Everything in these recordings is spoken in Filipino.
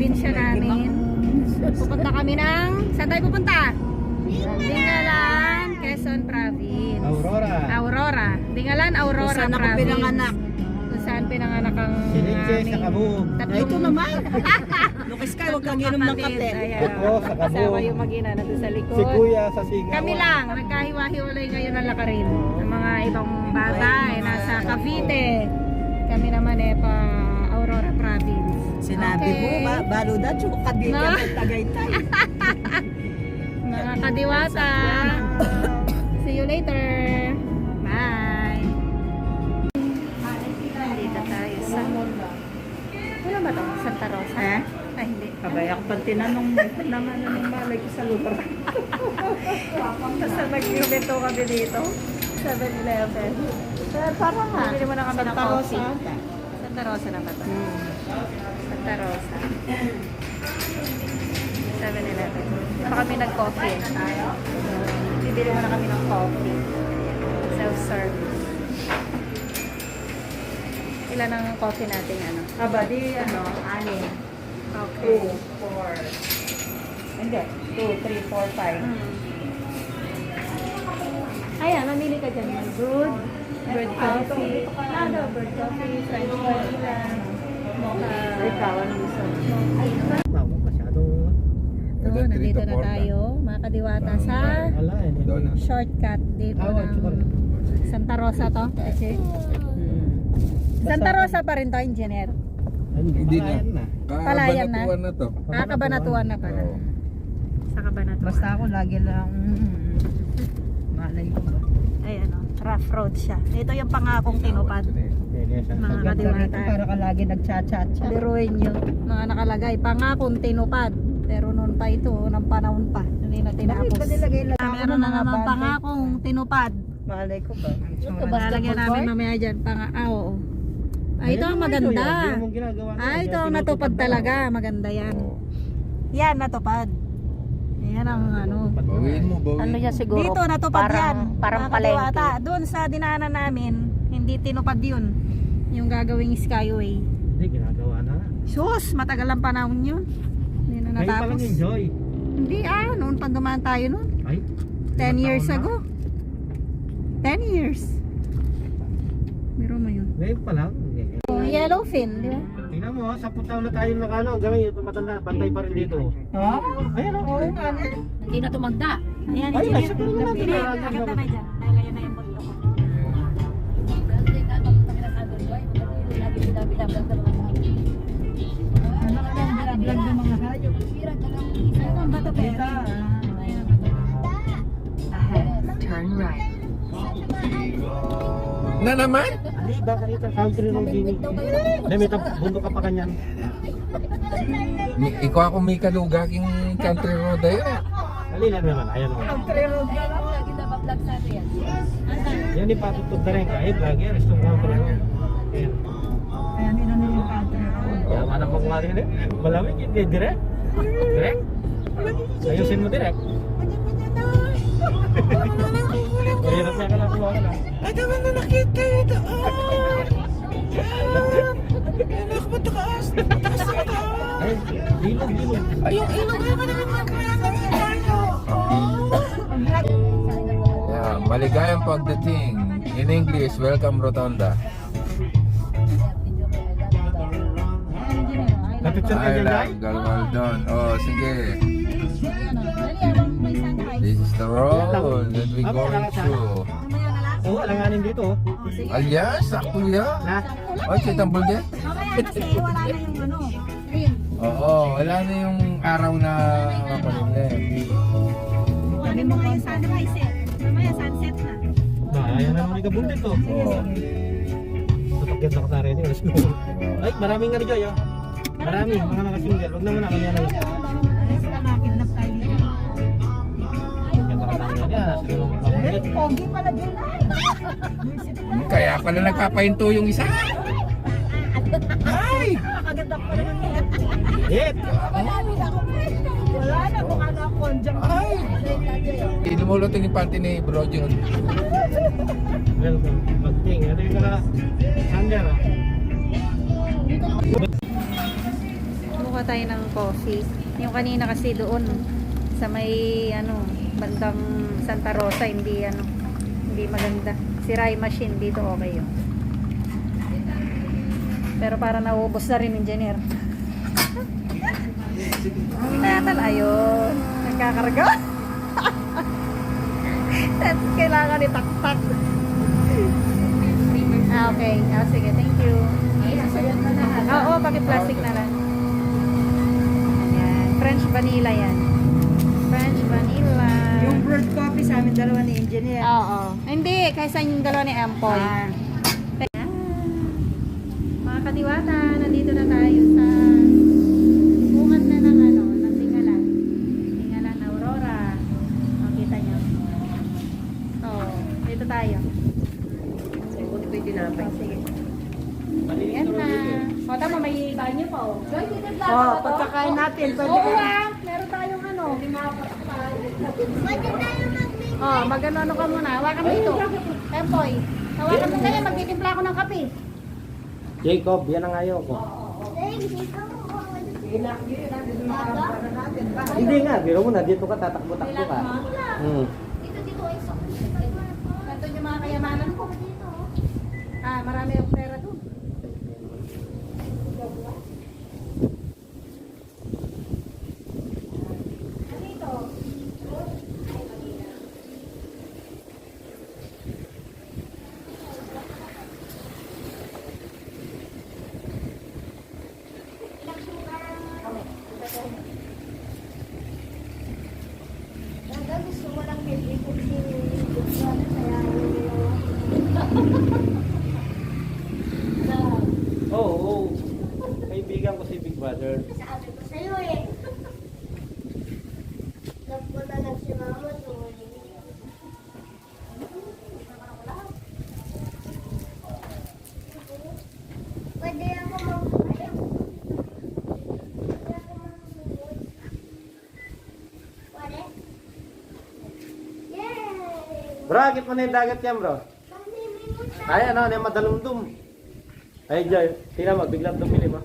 probinsya namin. Pupunta kami ng... Saan tayo pupunta? Dingalan, Quezon Province. Aurora. Dingalan, Aurora Saan ako Province. pinanganak? Kung saan pinanganak ang Sinitse sa Kabug. Ito naman. Lucas ka, huwag kang inom ng kape. Oo, sa Kabug. Kasama yung mag-ina nandun sa likod. Si Kuya sa Sigawan. Kami lang, nagkahiwa-hiwalay ngayon ang lakarin. Ang mga ibang bata ay nasa Cavite. Kami naman pa Aurora Province. Sinabi mo ba, baluda, tsaka Cavite No. at Tagaytay. Mga kadiwata. See you later. Bye. Dito tayo sa... Wala ba ito? Santa Rosa? Ay, hindi. Kabaya ko pag tinanong naman ng malay ko sa lugar. Basta nag-invento kami dito. 7-Eleven. Parang nga. Bili mo na kami ng Santa coffee. Rosa. Santa Rosa na ba ito? Santa Rosa. 7-Eleven. Baka kami nag-coffee eh. Bibili mo na kami ng coffee. Self-service. Ilan ang coffee natin ano? Aba, di ano, 6. Okay. 2, 4. Hindi. 2, 3, 4, 5. Ayan, mamili ka dyan. Good. Bird coffee. Bird coffee. French vanilla. Mocha. Ikaw, ano gusto? Bago masyadong... So, nandito na tayo, mga kadiwata, sa Ala, eh. shortcut dito Tawag, ng Santa Rosa to. Kasi Santa Rosa pa rin to, engineer. Hindi na. Palayan na. Kabanatuan na to. Kabanatuan na pala. Oo. Sa Kabanatuan. Basta ako lagi lang malay ko ba. Ayan o, rough road siya. Ito yung pangakong tinupad. Mga kadiwata. Para ka lagi nagchat-chat-chat. Biruin nyo, mga nakalagay, pangakong tinupad. Pero noon pa ito, ng panahon pa. Hindi na tinapos. Meron na naman pangakong tinupad. Malay ko ba? Lalagyan namin mamaya dyan. Oo. Ay, ito ang maganda. Ay, ito ang natupad talaga. Maganda yan. Yan, natupad. Yan ang ano. Bawiin mo, bawiin Ano yan mo. siguro? Dito, natupad yan. Parang Mga kadiwata. palengke. Doon sa dinaanan namin, hindi tinupad yun. Yung gagawing skyway. Hindi, ginagawa na. Sus, matagal ang panahon yun. Hindi na Ngayon pa lang natapos. yung Joy. Hindi noon pa dumaan tayo noon. Ay, 10 years taon na. ago. 10 years. Meron mo yun. Ngayon pa lang. Yellowfin, di ba? Tingnan mo, 10 taon na tayo nakano. Hanggang ngayon, matanda, pantay pa rin dito. Ha? Ayan o. Hindi na tumagda. Ayan, Ay, engineer. nasa dulo na. Hindi, kakanta na dyan. Dahil ayan na yung bundok ko. Ano ka lang, vlog ng mga hayop. Ito ang bato pa. Teka, Ayan ang bato. Turn right. Na naman? Ali, baka rito, country ng Gini. Dahil may bundok ka pa kanyan. Ikaw ako may kalugaking country road ayo. Ali na naman, ayan o. Yan yung patutog na rin ka. Eh, vlogger, gusto mo ako rin. Ayan. kaya nila na yung country road. Yaman ang mga rin eh. Malamig, hindi, direct. Direct. Ayusin mo direct. Mahirap na ka lang kuha ka na. Ay, naman na nakita ito. Anak mo, takas. Takas na ito. Ay, ilog, ilog. Ay, yung ilog naman naman yung kaya namin tayo. Yeah, maligayang pagdating. In English, welcome Rotonda. Napicture ka I dyan, Jai? love Galvaldon. Oh, sige. May sunrise. This is the road that we going through. Mamaya na lang. Oo, alanganin dito. Alias, sakto yan. Na, Oh, si tambol din? Mamaya kasi wala na yung ano. Green. Oo, wala na yung araw na makulimlim. Sabi mo kayo sunrise eh. Mamaya sunset na. ayan na naman yung kabundit to. Oo. Napagyan na ka sa rin. Ay, maraming ano, Joy, ah. Marami, mga nakasingle. Huwag naman na kanya na lang. Ayos na nakidnap tayo dito. Ganda ka tayo yan. Sige mo, kabundit. Pogi pala din Kaya pala nagpapahinto yung isa. Ay! Nakaganda pa rin yan. Hit! Wala na, mukha na ako konjang. Ay! Inumulutin yung panty ni Bro John. Welcome. Magting. Ano yung mga Sander, ah. Mukha kumuha tayo ng coffee. Yung kanina kasi doon sa may ano, bandang Santa Rosa, hindi maganda. Si Rai Machine dito okay yun. Pero para nauubos na rin, engineer. Ayun. Nagkakarga. Tapos kailangan itaktak. Okay. Sige, thank you. Oo, paki-plastic na lang. Yan. French vanilla yan. French vanilla. Yung brewed coffee sa amin dalawa ni engineer. Oo. Hindi, kaysa yung dalawa ni Empoy. Mga kadiwata, nandito na tayo sa bungat na ng ng Tingalan. Tingalan Aurora. Makita nyo. Oo, dito tayo. Ito yung tinapay. Sige. Yan na. O, tama, may banyo pa, o. Joy, dito vlog Oh, ba to? pagkakain natin, pwede Oo, ka. meron tayong Oh, mag-ano ka muna. Hawakan mo ito. Empoy. Hawakan mo kaya, magtitimpla ako ng kape. Jacob, yan ang ayaw ko. Hindi nga, biro mo na, dito ka, tatakbo-takbo ka. Ganito yung mga kayamanan ko. Marami akong pera doon. Oo, kaibigan ko si Big Brother. Sabi ko sa'yo eh. Nagpunta lang si mama doon. Pwede ako mag-ayaw. Pwede ako mag-sunod. Pwede? Yay! Bro, agit mo na yung dagat yan, bro. Mamimimot na. Ay, ano, yung madalumdum. Ay, Joy, tingnan mo, biglang dumili mo.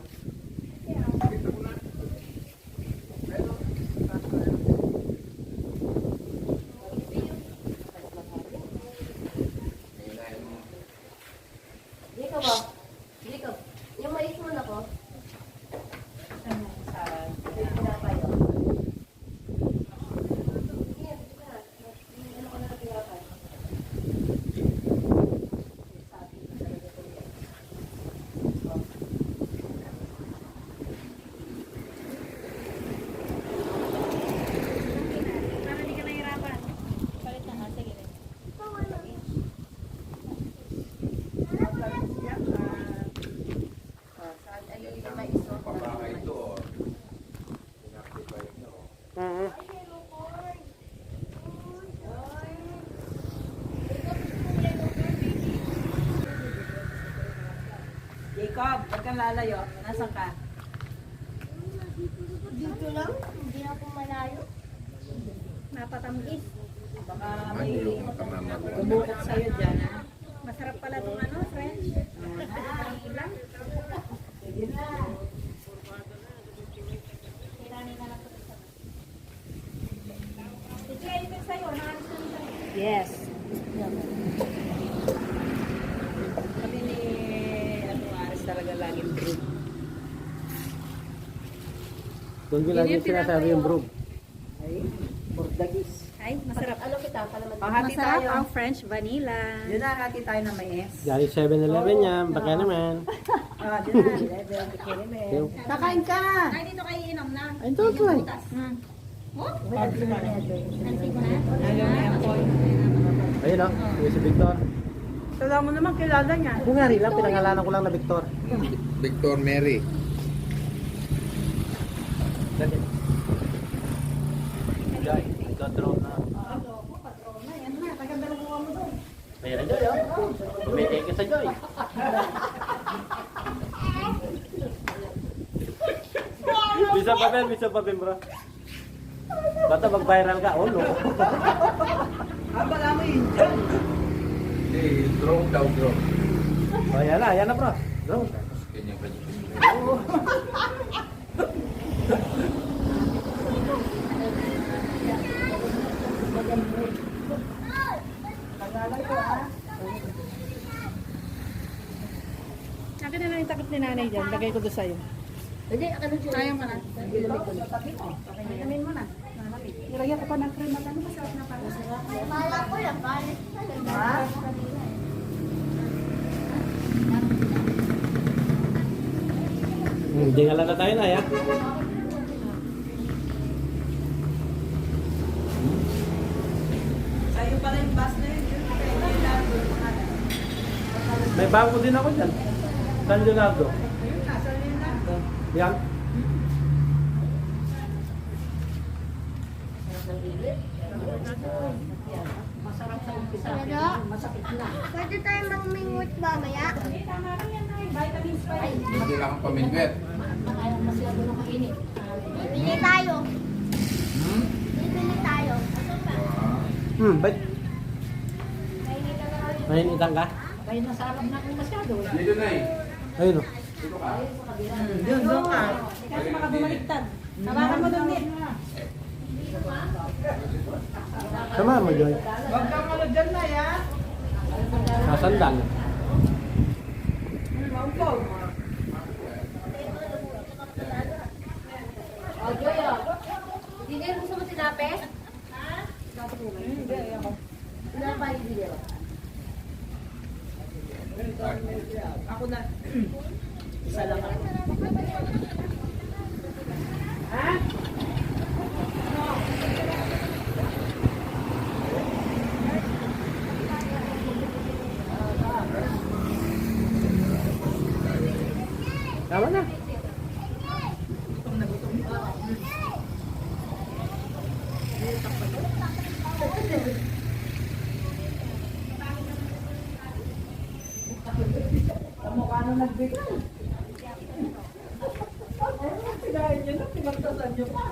Dito ba? Dito. Yung mais mo na ko. Para hindi ka nahirapan. Palit na nga. Sige. Papaka ito. Jacob, huwag kang lalayo. Nasaan ka? Dito lang. Hindi ako malayo. Napatamis. Baka Ay, may yung matamamag. umukot sa'yo dyan. Ha? Masarap pala itong French. Ilang. Sige na. Kailangan na lang ito. Ito ay ito sa'yo. Naalis na nito. Yes. Kami ni Aris talaga laging brew. Doon ko lagi sinasabi yung bro. Ay, bordagis. Ay, masarap. Ano kita? Palaman. Pahati Masarap tayo. ang French vanilla. Yun na, hati tayo ng mais. Galing 7-Eleven yan, baka naman. Ah, yun na. Level, bikini men. Yung- Kakain ka! Ay, dito kayo inom na. Ay, ito ito eh. Oh, Pansin mo na. nansi ko na. Ayaw na yung boy. Ayun o, yung si Victor. Kala mo naman kilala niya. Kung nga rin lang, pinangalanan ko lang na Victor. Victor Mary. Dati. Joy, nagka-drone na. Ayan na Joy, oh. Tumitingin sa Joy. Bisa pa Ben, bro. Bata mag-viral ka, oh no. Abala mo yun dyan. Hindi, drone daw, drone. Oh, yan na bro. Drone. Kanya pa dito. ni nanay dyan. Lagay ko doon sa'yo. Hindi, ako na dyan. Ayaw mo na. Ayamin mo na. Nilagyan ko pa ng cream at ano masarap na pala. Kala ko lang, kalit talaga. Hindi nga lang na tayo na, ya. Sa'yo pala yung bus na yun. May bago din ako dyan. San Leonardo. Yan. Pero, pwede tayo magmingot mamaya. Hindi lang ang pamingwit. Bibili tayo. Hmm? Bibili tayo. Ba't? Mainitan ka? Dito na eh. Ayun o. Dito ka. Doon ka. Kasi baka bumaliktad. Hawakan mo doon din. Sama mo, Joy. Huwag kang ano dyan na yan. Nasandal. Maumpog. O, Joy, o. Hindi rin gusto mo sinape? Hindi, ako. Sinapa yung video. Ako na. Isa lang ako. Ha? Tama na. Kamukha na nagbigay. Dahil yun, pinagtasan nyo pa.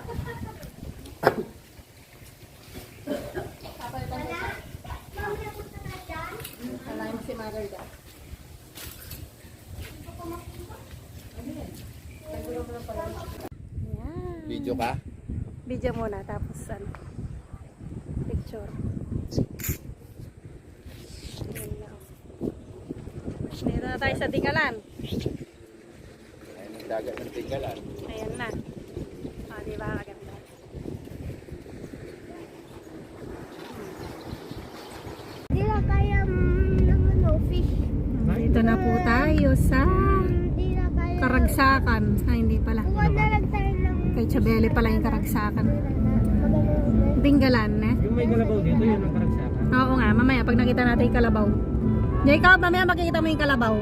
Alam mo si Mother ka. Video ka? Video muna tapos ano, picture. Dito na tayo sa Tingalan. Ayun ang dagat ng Tinggalan. Ayan na. Di ba kaganda? Hindi lang kaya naman fish. Dito na po tayo sa Hindi na kaya. Karagsakan. Ay, hindi pala. Kuha na lang tayo ng Kay Chabeli pala yung Karagsakan. Tinggalan, eh. Yung may galabaw dito, yun ang karagsakan. Oo nga, mamaya pag nakita natin yung kalabaw. Jacob, mamaya makikita mo yung kalabaw.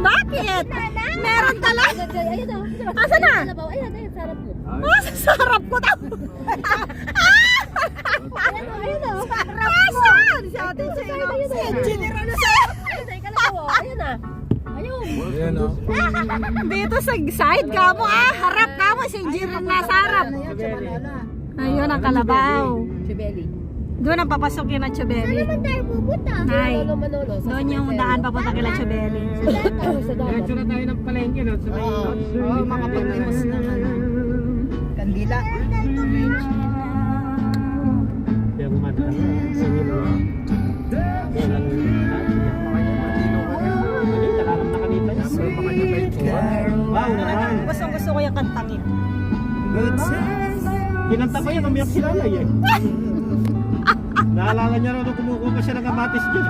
Bakit? Meron talaga. Ayun o. Asan na? Ayun, sarap mo. Sa harap ko daw. Ayun o. Asan? Si Ate Chino. Si Engineer ano sa'yo? Ayun na. Ayun. Ayan o. Dito sa side ka mo harap ka mo. Si Engineer nasa harap. Ayun ang kalabaw. Chibeli. Doon ang papasok yun at Chabeli. Saan tayo pupunta? Ay, Manolo. doon yung daan papunta kila Chabeli. Diretso na tayo ng palengke, no? Sa may Oo, mga paglimos na ano. Kandila. Kaya bumata na. Sa nilo. Yan ang... Nakalam na kanita niya. So, baka niya pa ito. Wow, naman. Gusto ko yung kantang yun. Kinanta pa yan, umiyak si Lalay eh. Naalala niya rin nung kumukuha pa siya ng kamatis dyan.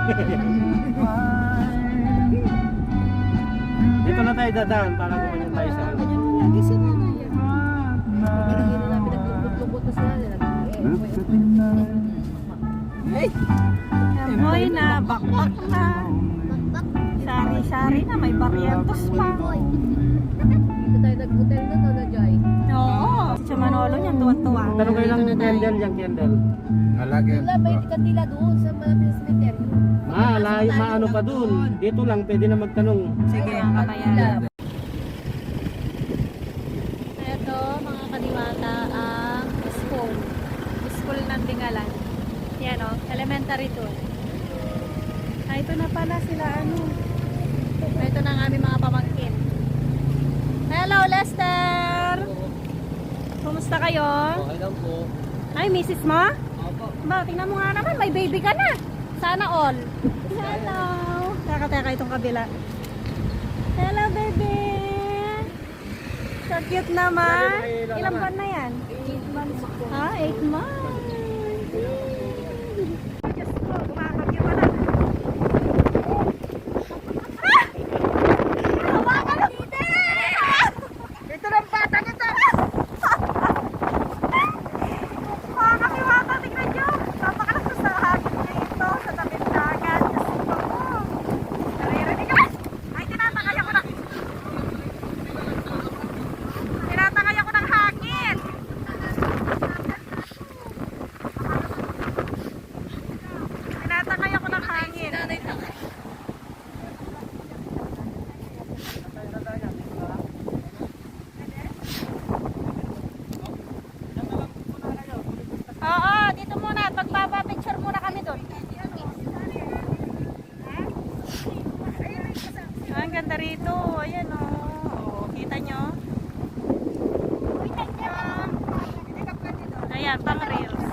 Dito na tayo dadaan para gumanyan tayo sa ano. Lagi si nanay yan. Hindi na namin naglugot na sila. Moy na, bakbak na. Sari-sari na, may barrientos pa. Dito tayo nag-hotel na Joy. Oo. Si Manolo niyan, tuwan-tuwa. Tanong kayo ng candle yan, candle. Alagyan. Wala, may kandila doon sa malapit sa cemetery. Layo maano pa dun. Dito lang, pwede na magtanong. Sige, mamaya. Ito, mga kadiwata, ang school. School ng Tingalan. Yan o, elementary to. Ito na pala sila, ano. Ito na ang aming mga pamangkin. Hello, Lester! Kumusta kayo? Okay lang po. Ay, misis mo? Ba, tingnan mo nga naman, may baby ka na. Sana all. Hello. teka itong kabila. Hello, baby! So cute naman. Ilang buwan na yan? 8 months po. 8 months. Diyos ko, kumakagyo pa na. Hawakan na! Ito ng bata nito! Makakakiwata, tignan nyo! Napakalakas sa hagin dito, sa tabing dagat. Diyos ko po. Naririnig ka! Ay, tinatangay ako na! Tinatangay ako ng hangin! Tinatangay ako ng hangin. Oo, dito muna. Pagpapapicture muna kami doon. Ang ganda rito. Ayan o. Kita nyo? Ayan, pang reels.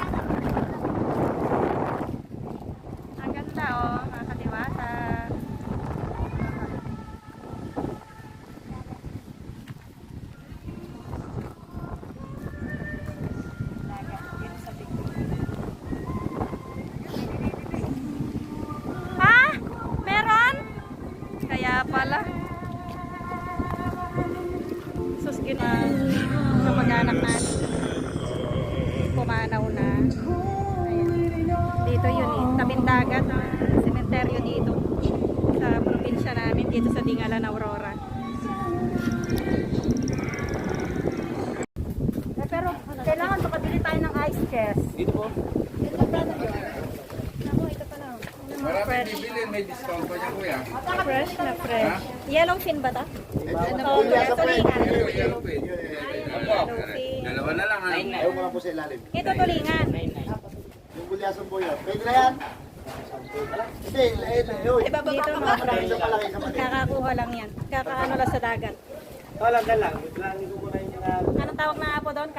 Ang ganda o. Nakakadiwata. Ha? Meron? Kaya pala. Suskin na kamag-anak natin. Pumanaw na. Ayan. Dito yun eh. Tabing dagat. Sementeryo dito. Sa probinsya namin. Dito sa Dingalan, Aurora. Pero kailangan makabili tayo ng ice chest. Dito po. Marami bibili, may discount pa niya kuya. Fresh na fresh. Yellowfin ba ta? Oo, tulingan. Yellow pin. Yellowfin. Dalawa na lang. Ayaw mo lang po sa ilalim. Ito tulingan. Yung bulyasan po yun. Pwede na yan? Hindi, yun. Dito mga fresh. Isa pa lang, isa pa lang. Kakakuha lang yan. Kakaano lang sa dagat. Wala ka lang. Bilangin ko muna yung Anong tawag na apo doon?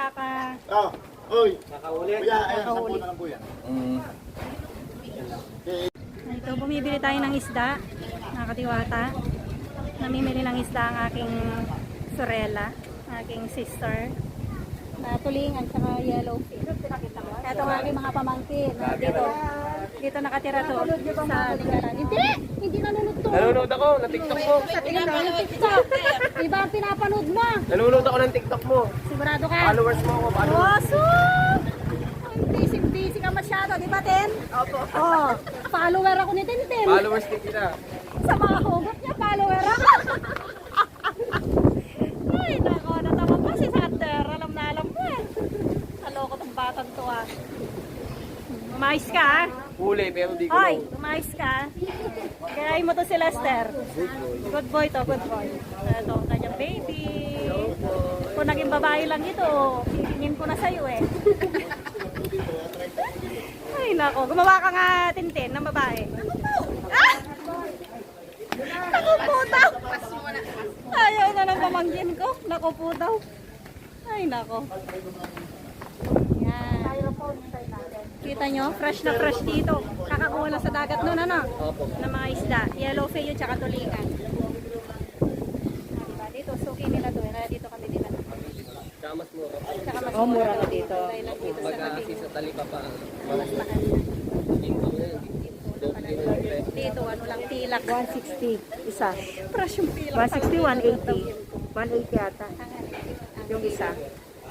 Oh, uy. nakahuli. Kuya, ayan, sampu na lang po yan. Ito, bumibili tayo ng isda. Nakakatiwata. Namimili ng isda ang aking Sorella, aking sister. Na tulingan saka yellowfin. Ito ang aking mga pamangkin. Dito nakatira to sa Dingalan. Hindi nanonood to. Nanonood ako ng TikTok mo. Sa TikTok. Iba ang pinapanood mo. Nanonood ako ng TikTok mo. Sigurado ka? Followers mo ako. Awesome! Busy ka masyado, di ba, Ten? Opo. Oh, follower ako ni Tintin. Followers din kita. Sa mga hugot niya, follower ako. Ay, nako, natawa pa si Sander. Alam na alam mo eh. Naloko tong batang to ah. Umayos ka ah. Huli, pero di ko Hoy, na. umayos ka. Kayain mo to si Lester. Good boy to, good boy. Ito, kanyang baby. Kung naging babae lang ito, hihingin ko na sa'yo eh. Ay nako, gumawa ka nga Tintin ng babae. Ah! Naku po daw. Ayaw na ng pamangkin ko. Naku po daw. Ay nako. Yan. Kita nyo, fresh na fresh dito. Kakakuha lang sa dagat nun, ano? Ng mga isda. Yellowfin yun, tsaka tulingan. Diba? Dito, suki nila to. Dito kami nila. Tsaka mas mura na dito. Dito sa tabing. Sa talipapa. Mas mahal na. Dito, ano lang, pilak. 160 isa. Fresh yung pilak. 160, 180. 180 yata. Yung isa.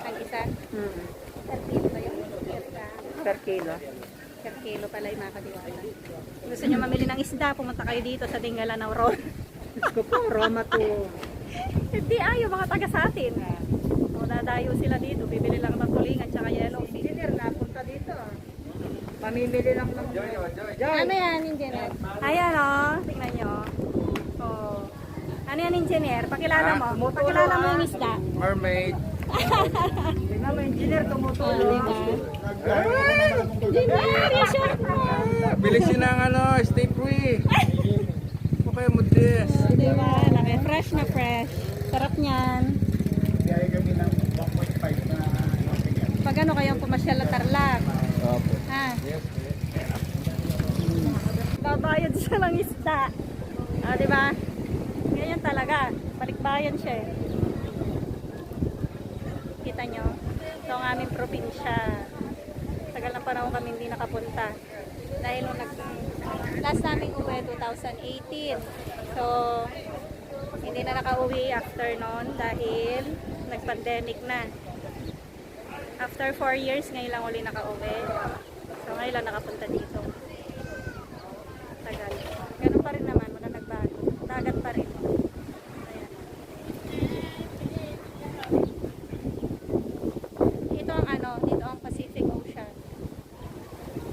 Ang isa. Hmm. Per kilo ba yun? Per kilo. Per kilo pala yung mga kadiwala. Gusto nyo mamili ng isda, pumunta kayo dito sa Dingalan, Aurora. Gusto po, Roma to. Hindi yung mga taga sa atin. O dadayo sila dito, bibili lang ng tulingan tsaka yellowfin. Engineer, napunta dito. Pamimili lang ng... Ano yan, engineer? Ayan o, tingnan nyo. Oh. Ano yan, engineer? Pakilala mo. Pakilala mo yung isda. Mermaid. Tingnan mo, engineer, tumutulong. Engineer, yung short mo. Bilisin ng stay free. Ano kayo mo this? Diba, laki. Fresh na fresh. Sarap niyan. Kaya kami ng 1.5 na Pag ano kayong pumasyal na Tarlac. Opo. Ha? Babayad siya ng isda. Ah, di ba? Ganyan talaga. Balikbayan siya eh. Kita nyo? Ito ang aming probinsya. Tagal na panahon kami hindi nakapunta. Dahil nung last namin uwi 2018. So, hindi na nakauwi after noon dahil nag-pandemic na. After 4 years, ngayon lang uli nakauwi. So, ngayon lang nakapunta dito. Tagal. Ganun pa rin naman, wala nagbago. Dagat pa rin. Ayan. Ito ang ano, dito ang Pacific Ocean.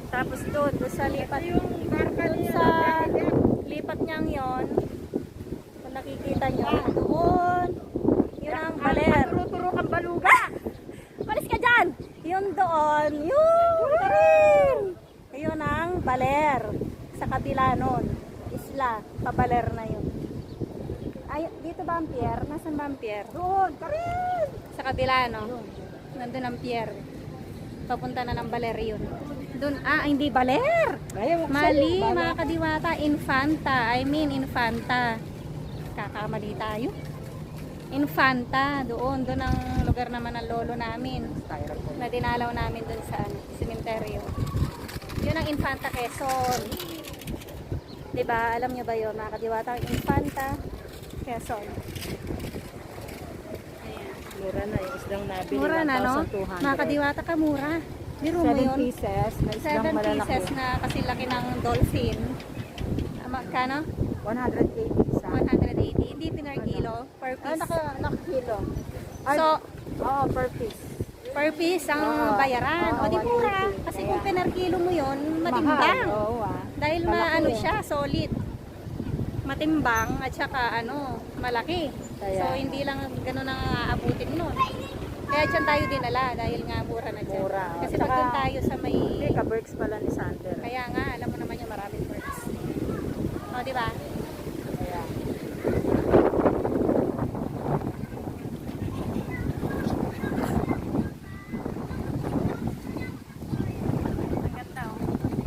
Tapos doon sa lipat doon sa lipat niyang yon, kung nakikita nyo, doon, yun ang baler. Turo kang baluga. Malis ka dyan! Yun doon, yun! Yun ang baler. Sa kabila nun, isla, pabaler na yun. Ay, dito ba ang pier? Nasaan ba ang pier? Doon, karin. Sa kabila, no? Nandun ang pier. Papunta na ng baler yun. Doon, hindi baler! Mali, mga kadiwata, Infanta. Infanta. Kakamali tayo. Infanta, doon ang lugar naman ng lolo namin. Na dinalaw namin doon sa sementeryo. Yun ang Infanta, Quezon. Diba? Alam nyo ba yun, mga kadiwata? Infanta, Quezon. Mura na yung isdang nabili. Mura na, no? 1,200. Mga kadiwata ka, mura. Biro mo 7 yun. pieces na isdang 7 malalaki. pieces na kasi laki ng dolphin. Magkano? 180 isa. 180. Hindi pinar kilo. Per piece. Nakakilo. So, per piece. per piece ang Oo. bayaran. Oo, O di mura. 180. Kasi Kaya. kung pinar kilo mo yun, Mahal. matimbang. Oo, Dahil Malaki maano eh. siya, solid. Matimbang at saka malaki. Kaya. So hindi lang ganun ang aabutin nun. Kaya dyan tayo dinala dahil nga mura na dyan. Mura. Kasi Saka, pag doon tayo sa may... Hindi, ka-works pala ni Sander. Kaya nga, alam mo naman yung maraming perks. O, di ba? Kaya. Ang ganda, oh.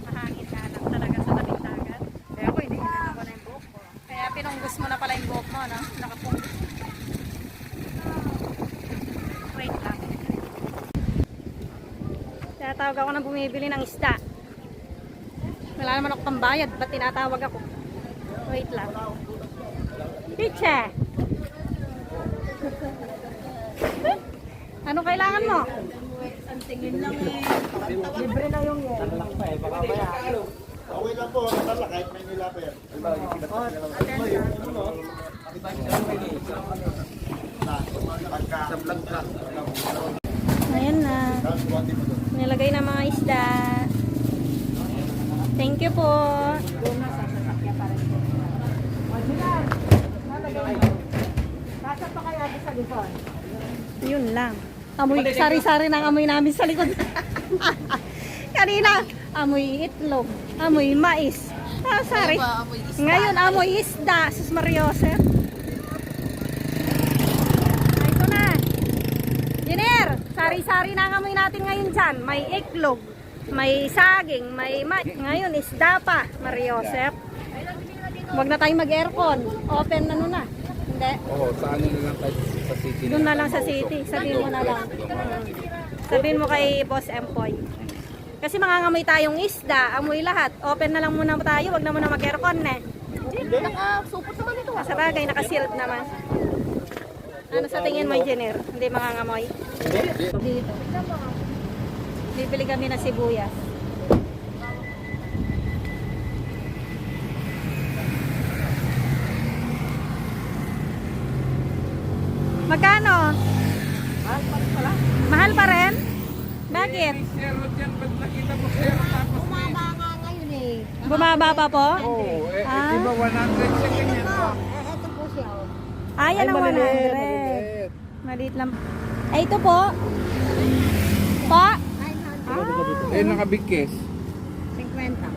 Mahangin na lang talaga sa tabing dagat. Kaya ako, hindi hinanap ko na yung buhok ko. Kaya pinunggos mo na pala yung buhok mo, no? Nakapunggos. Wait lang. Kaya tawag ako ng bumibili ng isda. Wala naman ako pambayad. Ba't tinatawag ako? Wait lang. Piche! Ano kailangan mo? Libre na yung yen. Okay lang po, natala kahit may nilapa yan. Ayan na. Nilagay na mga isda. Thank you po. Doon na sa sasakyan pa rin. Original. Nalagay mo. Kasa pa kaya doon sa likod? Yun lang. Amoy, sari-sari ng amoy namin sa likod. Kanina, amoy itlog, amoy mais. Sari. Ngayon, amoy isda. Sus Mariosep. Ay, ito na. Jenner, sari-sari na ang amoy natin ngayon dyan. May itlog, may saging, may mais. Ngayon, isda pa, Mariosep. Huwag na tayong mag-aircon. Open na nun na. Hindi. Oo, saan na lang tayo sa city? Doon na lang sa city. Sabihin mo na lang. Sabihin mo kay Boss Empoy. Kasi mangangamoy tayong isda, amoy lahat. Open na lang muna tayo, wag na muna mag-aircon eh. Nakasupot naman ito. Sa bagay, naka-sealed naman. Ano sa tingin mo, engineer? Hindi mangangamoy? Dito. Bibili kami ng sibuyas. Magkano? Mahal pa rin? Bakit? Bumaba nga ngayon eh. Bumaba pa po? Oo, Ah. di ba 100 sa ganyan po? Eto po siya. Oh. Yan ang 100. Maliit lang. Ay, ito po. Po? 900. Eh, nakabigkes. 50.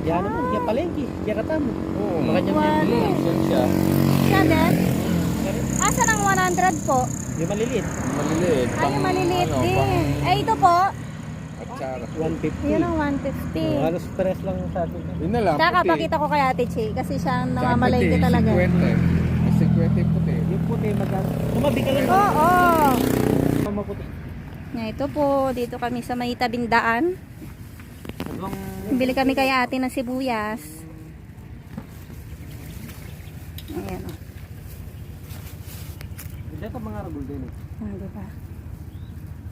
Yan naman, yan palengke, yan katamo. Oo, Baka dyan Wali. yan siya. Siya din? Asan ang 100 po? yung maliliit. Maliliit. Ay, yung maliliit ano, din. Eh, ito po. kutsara. 150. Yun ang Oh, 150. halos pares lang sa atin. Yun na lang. Tsaka puti. pakita ko kay Ate Che kasi siya ang Tsaka namamalengke puti, talaga. 50. 50 puti. Yung puti magkano? Tumabi ka lang. Oo. Maputi. Nga, ito po, dito kami sa may tabindaan. Hanggang Bili kami kay ate ng sibuyas. Ayan o. hindi ka mga ragul din eh. Ah, diba?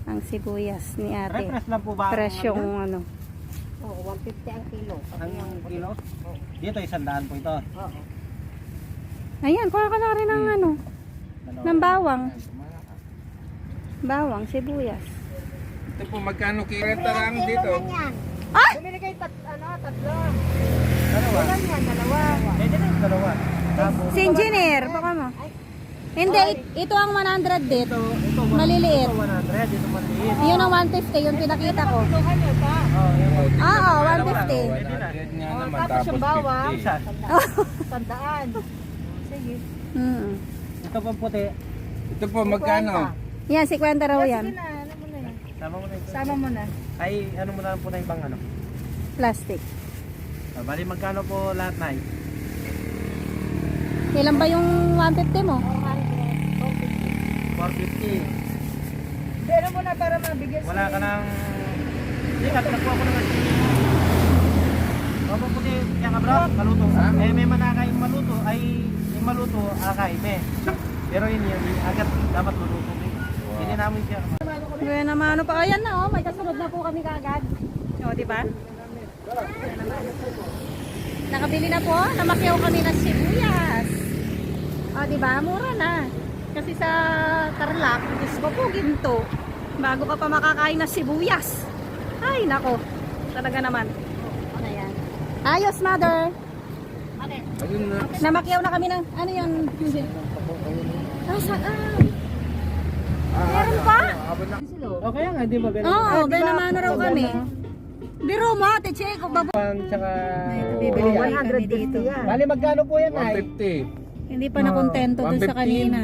Ang sibuyas ni ate. Refresh lang po ba? Presyong ano. Oo, 150 ang kilo. Ang kilo? Dito 100 po ito. Oo. Ayan, kuha ka na rin ng ano. Ng bawang. Bawang, sibuyas. Ito po, magkano kilo? 40 lang dito. Ah! Bumili kayo tatlo. Dalawa. Ilan yan? Dalawa. Pwede na yung dalawa. Tapos, Si engineer, baka mo. Hindi, ito ang 100 dit. ito, Maliliit. Ito 100, dito maliit. Yun ang 150, yung pinakita ko. Tuhan nyo pa. Oh, yung Oo, 150. 100 nga naman, tapos tapos yung bawang. 50. isa. Tandaan. Sige. Mm. Ito pang puti. Ito po, magkano? Yan, 50 raw Sige yan. na, ano mo na yan. Sama mo na ito. Sama mo na. Ay, ano mo na lang po na yung pang ano. Plastic. Bali, magkano po lahat na Ilan ba yung 150 mo? 450. Pero mo na para mabigyan Wala ka ng... Hindi, nakuha ko naman. Opo puti, kaya ka bro, maluto. Eh, may manakay maluto, ay yung maluto, akay, may. Pero yun yun, agad dapat maluto. Hindi namin siya. Kaya naman ano pa, ayan na oh, may kasunod na po kami kaagad. O, di ba? Nakabili na po, namakyaw kami ng sibuyas. O, di ba? Mura na. Kasi sa Tarlac, Diyos ko po, ginto. Bago ka pa makakain ng sibuyas. Ay, nako. Talaga naman. Ayan. Ayos, mother. Ayun na. Namakyaw na kami ng, ano yan? Ah, saan? Meron pa? O kaya nga, di ba? Oo, benamano raw kami. Biro mo, ate Che, kung babo. Tsaka... Bibili kami dito. Bali, magkano po yan ay? 150. Hindi pa nakontento dun sa 115. kanina.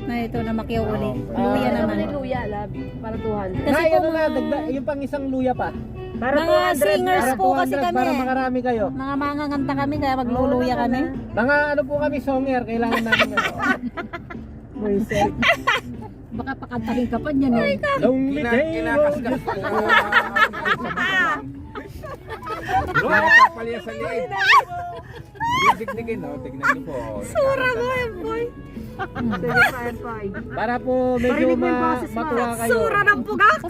Na ito, na makyaw ulit. Luya naman. Luya, lab. Para 200. Kasi Nay, po ano na, mga, yung pang isang luya pa. mga singers po kasi kami. Para makarami kayo. Mga manganganta kami, kaya magluluya kami. Mga ano po kami, songer, kailangan namin ano. Moisel. Baka pakantahin ka pa niyan eh. Lonely day, Kinakaskas ko. Nakapalya sa liit. Dikdikin, no? Tignan niyo po. Sura mo, boy. Sige, fine. para po medyo matuwa kayo. Sura ng pugak ko.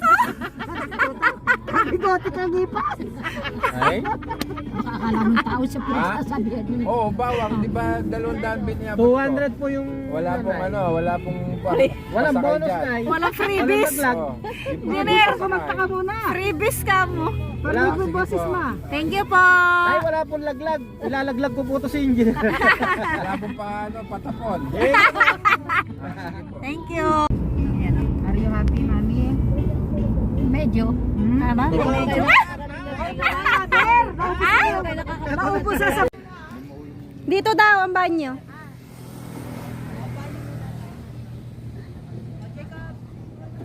Bigote ka ngipas. Ay? Akala ng tao siya Ha? sabihan mo. Oo, bawang. Di ba 200 biniyabot ko? 200 po yung... Wala pong ano, wala pong... Walang pasakay bonus dyan. na eh. Walang freebies. Walang Oo. Engineer, Kumanta ka muna. freebies ka mo. Wala. Parinig mo boses mo. Thank you po. Ay, wala pong laglag. Ilalaglag ko po to si engineer. Wala pong pa, ano, patapon. Eh, Thank you. Are you happy, mami? Medyo. Tama? Medyo. Naubos sa Dito daw ang banyo.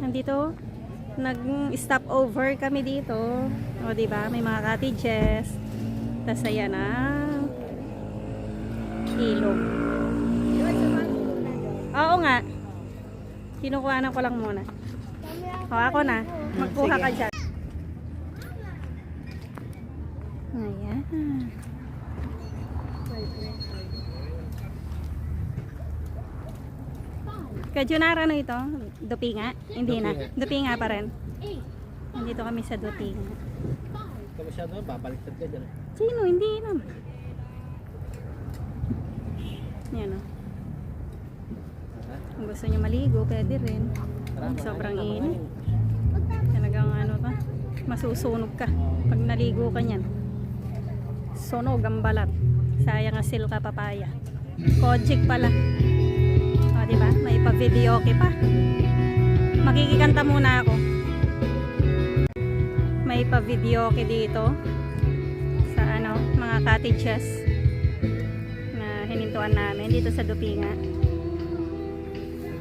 Nandito, nag-stop over kami dito. O, diba? May mga cottages. Tapos ayan ang ilog. Oo nga. Kinukuhanan ko lang muna. O, ako na. Magkuha ka dyan. Ayan. Kajunara na ito? Dupinga? Hindi na. Dupinga pa rin. Nandito kami sa Dupinga. ito masyado, babaliktad ka dyan. Sino? Hindi naman. Yan o. Kung gusto nyo maligo, pwede rin. Sobrang init. Talagang ano pa, masusunog ka pag naligo ka nyan. Sunog ang balat. Sayang nga silka papaya. Kojik pala. O, diba? May pa-videoke pa. Makikikanta muna ako. May pa-videoke dito sa ano, mga cottages na hinintuan namin dito sa Dupinga.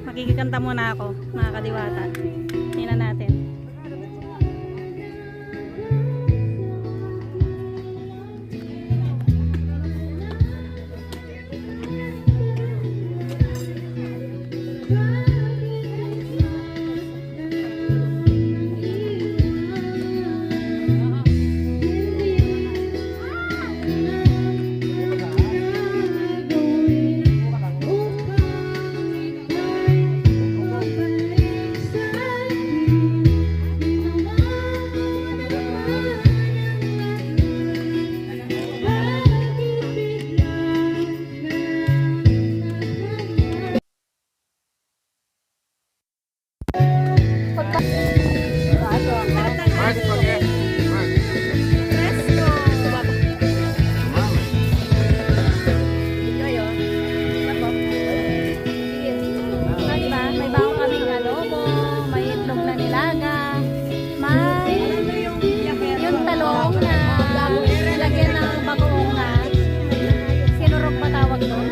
Makikikanta muna ako, mga kadiwata. Tingnan natin. Mark, forget. Mark. Diba? May bago kaming adobo, may itlog na nilaga, may yung talong na nilagyan ng bagoong na sinurok pa tawag doon.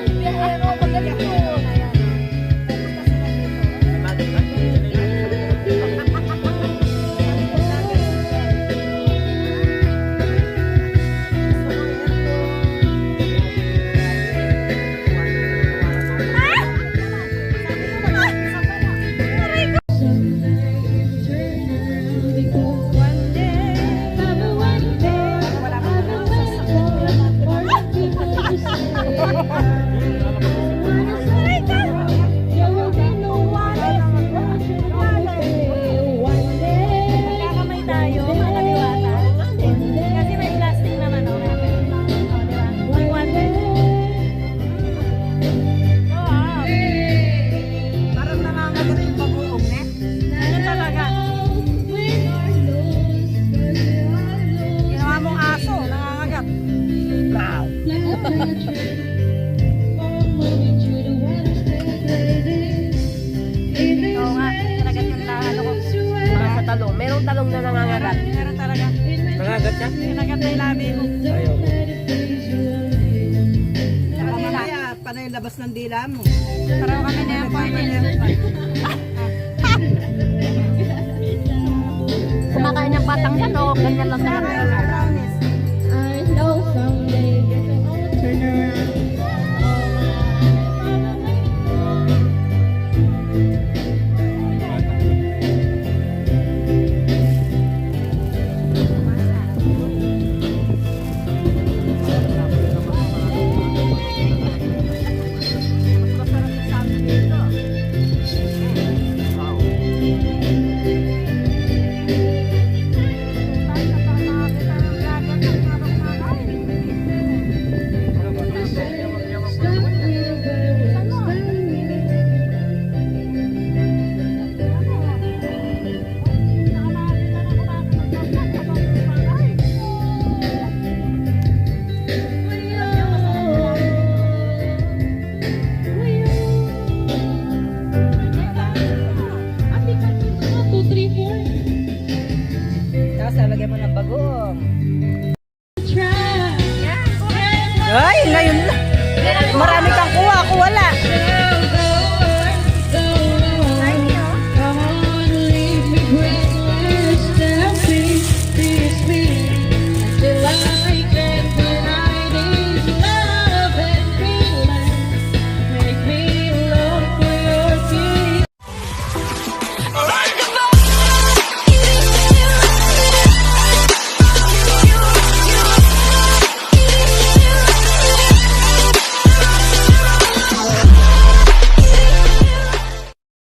Magkakamay tayo, mga kaliwata. Kasi may plastic naman, oh. Diba? One day. Parang nangangagat yung bagoong, eh. Ano talaga? Ginawa mong aso, nangangagat. Oo nga, talaga yung ano ko. Mga sa talong. Merong talong na nangangagat. Meron talaga. Nangagat siya? Kinagat na yung labi ko. Ayaw ko. Mamaya, panay labas ng dila mo. Paraw kami na yung appointment. Kumakain ng batang yan o ganyan lang talaga. Tapos lalagyan mo ng bagoong. Ay, ngayon na. Marami kang kuha, ako wala.